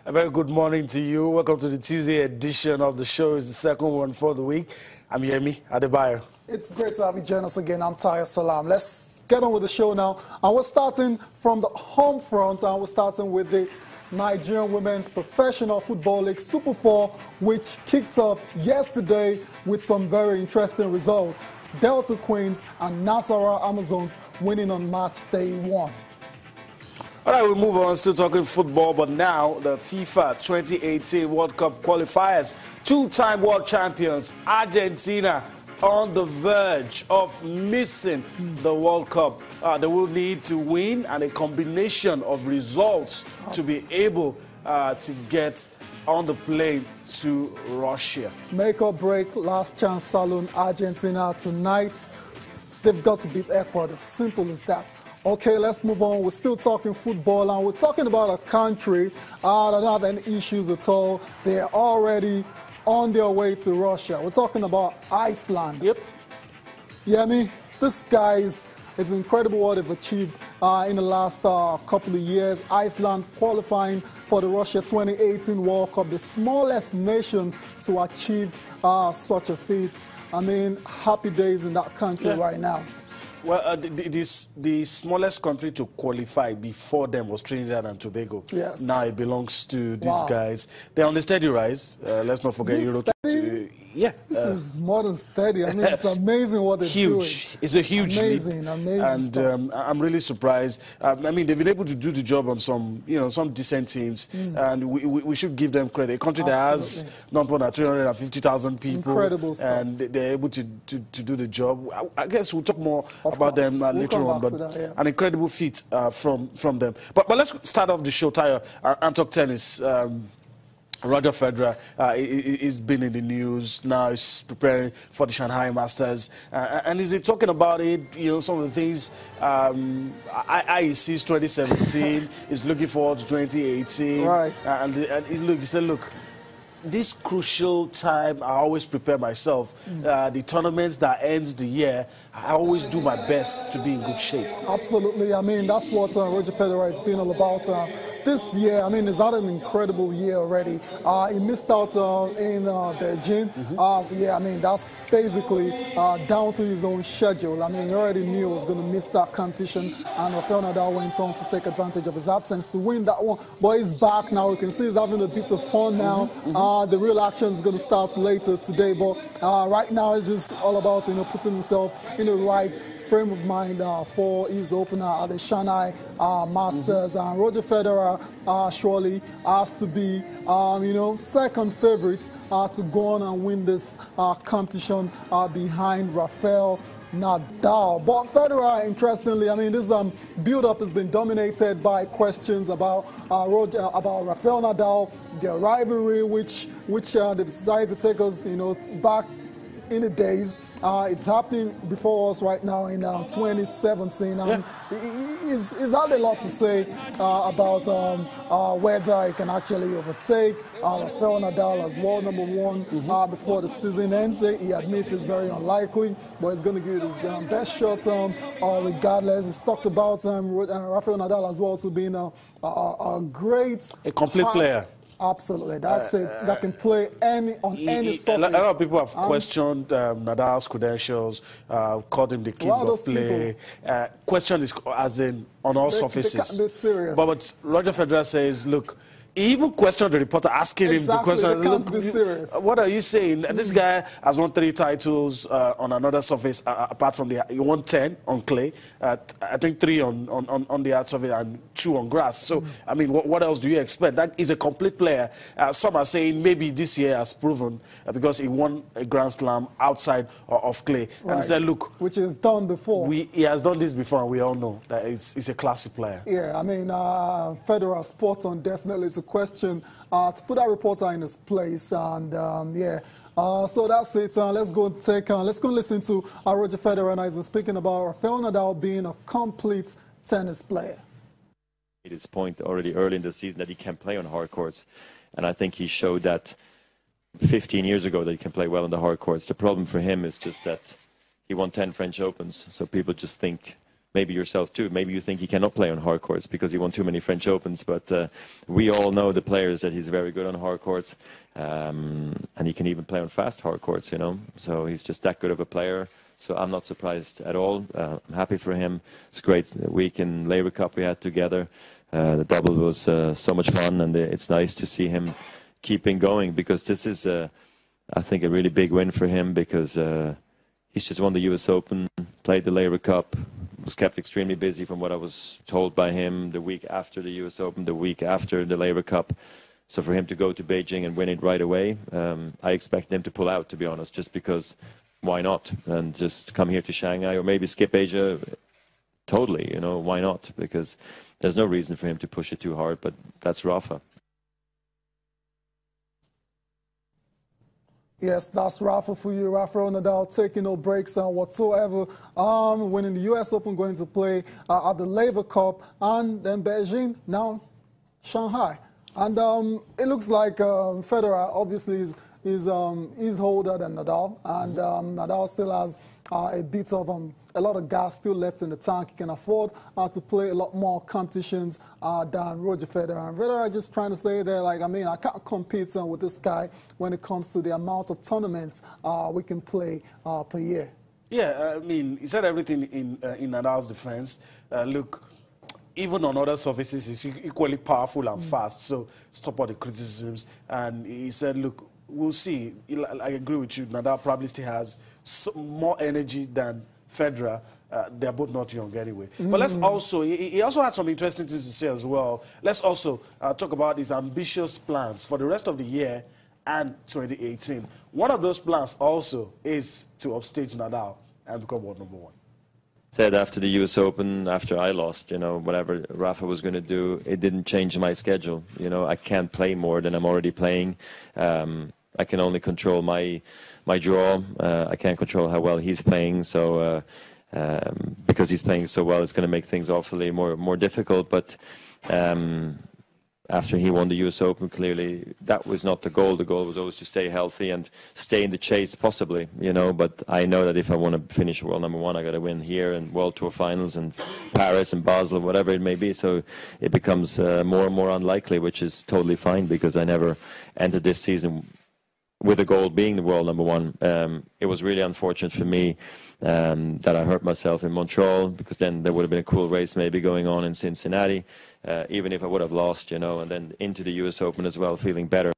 A very good morning to you. Welcome to the Tuesday edition of the show. It's the second one for the week. I'm Yemi Adebayo. It's great to have you join us again. I'm Tayo Salam. Let's get on with the show now. And we're starting from the home front, and we're starting with the Nigerian Women's Professional Football League Super 4, which kicked off yesterday with some very interesting results. Delta Queens and Nasarawa Amazons winning on match day 1. All right, we'll move on, still talking football, but now the FIFA 2018 World Cup qualifiers. Two-time world champions, Argentina, on the verge of missing the World Cup. They will need to win and a combination of results to be able to get on the plane to Russia. Make or break, last chance saloon, Argentina tonight. They've got to beat Ecuador. Simple as that. Okay, let's move on. We're still talking football, and we're talking about a country that don't have any issues at all. They're already on their way to Russia. We're talking about Iceland. Yep. Yeah, I mean, this guys, it's incredible what they've achieved in the last couple of years. Iceland qualifying for the Russia 2018 World Cup, the smallest nation to achieve such a feat. I mean, happy days in that country right now. Well, the smallest country to qualify before them was Trinidad and Tobago. Yes. Now it belongs to these guys. They're on the steady rise. Let's not forget Euro. Yeah. This is more than steady. I mean, it's amazing what they're doing. Huge. It's a huge leap. Amazing and stuff. I'm really surprised. I mean, they've been able to do the job on some, some decent teams, and we should give them credit. A country that has not more than 350,000 people. Incredible stuff. And they're able to do the job. I guess we'll talk more about them later on, but an incredible feat from them. But let's start off the show, Tayo, and talk tennis. Roger Federer he's been in the news now. He's preparing for the Shanghai Masters, and he's been talking about it. Some of the things IEC's 2017 is looking forward to 2018. Right. And he said, look. This crucial time, I always prepare myself. The tournaments that ends the year, I always do my best to be in good shape. Absolutely. I mean, that's what Roger Federer has been all about. This year, I mean, it's not an incredible year already. He missed out in Beijing. Yeah, I mean, that's basically down to his own schedule. I mean, he already knew he was going to miss that competition, and Rafael Nadal went on to take advantage of his absence to win that one. But he's back now. You can see he's having a bit of fun now. The real action is going to start later today, but right now it's just all about putting himself in the right frame of mind for his opener at the Shanghai Masters. And Roger Federer surely has to be, second favorite to go on and win this competition behind Rafael Nadal. But Federer, interestingly, I mean, this build-up has been dominated by questions about Rafael Nadal, their rivalry, which they decided to take us, back in the days. It's happening before us right now in 2017. He's had a lot to say about whether he can actually overtake Rafael Nadal as world #1 before the season ends. He admits it's very unlikely, but he's going to give it his best shot regardless. He's talked about Rafael Nadal as well to being a complete player. Absolutely, that's it. That can play on any surface. A lot of people have questioned Nadal's credentials, called him the king of play. Question is as in on all surfaces. They can't be serious. But Roger Federer says, look. He even questioned the reporter, asking him the question, look, what are you saying? This guy has won 3 titles on another surface, apart from he won 10 on clay, I think 3 on the hard surface and 2 on grass. So, I mean, what else do you expect? That is a complete player. Some are saying maybe this year has proven because he won a Grand Slam outside of clay. And he said, look. Which is done before. He has done this before, and we all know that he's a classy player. Yeah, I mean, Federer spot on definitely to question, to put that reporter in his place, and so that's it. Let's go listen to Roger Federer, and he's been speaking about Rafael Nadal being a complete tennis player. Made his point already early in the season that he can play on hard courts, and I think he showed that 15 years ago that he can play well on the hard courts. The problem for him is just that he won 10 French Opens, so people just think maybe yourself too, maybe you think he cannot play on hard courts because he won too many French Opens, but we all know the players that he's very good on hard courts, and he can even play on fast hard courts, you know, so he's just that good of a player. So I'm not surprised at all. I'm happy for him. It's a great week in Laver Cup we had together. The double was so much fun, and it's nice to see him keeping going, because this is, I think, a really big win for him, because he's just won the US Open, played the Laver Cup, was kept extremely busy from what I was told by him the week after the US Open, the week after the Laver Cup. So for him to go to Beijing and win it right away, I expect him to pull out, to be honest, just because why not? And just come here to Shanghai, or maybe skip Asia totally, you know, why not? Because there's no reason for him to push it too hard, but that's Rafa. Yes, that's Rafa for you. Rafael Nadal taking no breaks whatsoever. Winning the US Open, going to play at the Laver Cup, and then Beijing, now Shanghai. And it looks like Federer obviously is older than Nadal, and Nadal still has a bit of a lot of gas still left in the tank. He can afford to play a lot more competitions than Roger Federer. And Federer just trying to say there, like, I mean, I can't compete with this guy when it comes to the amount of tournaments we can play per year. Yeah, I mean, he said everything in Nadal's defense. Look, even on other surfaces, he's equally powerful and fast, so stop all the criticisms. And he said, look, we'll see. I agree with you. Nadal probably still has more energy than Federer. They're both not young anyway. But let's also, he also had some interesting things to say as well. Let's also talk about his ambitious plans for the rest of the year and 2018. One of those plans also is to upstage Nadal and become world #1. Said after the US Open, after I lost, you know, whatever Rafa was going to do, it didn't change my schedule. You know, I can't play more than I'm already playing. I can only control my draw. I can't control how well he's playing. So because he's playing so well, it's going to make things awfully more difficult. But after he won the US Open, clearly that was not the goal. The goal was always to stay healthy and stay in the chase, possibly, you know. But I know that if I want to finish world #1, I got to win here and World Tour Finals and Paris and Basel, whatever it may be. So it becomes more and more unlikely, which is totally fine, because I never entered this season with the goal being the world #1. It was really unfortunate for me that I hurt myself in Montreal, because then there would have been a cool race maybe going on in Cincinnati, even if I would have lost, you know, and then into the US Open as well, feeling better.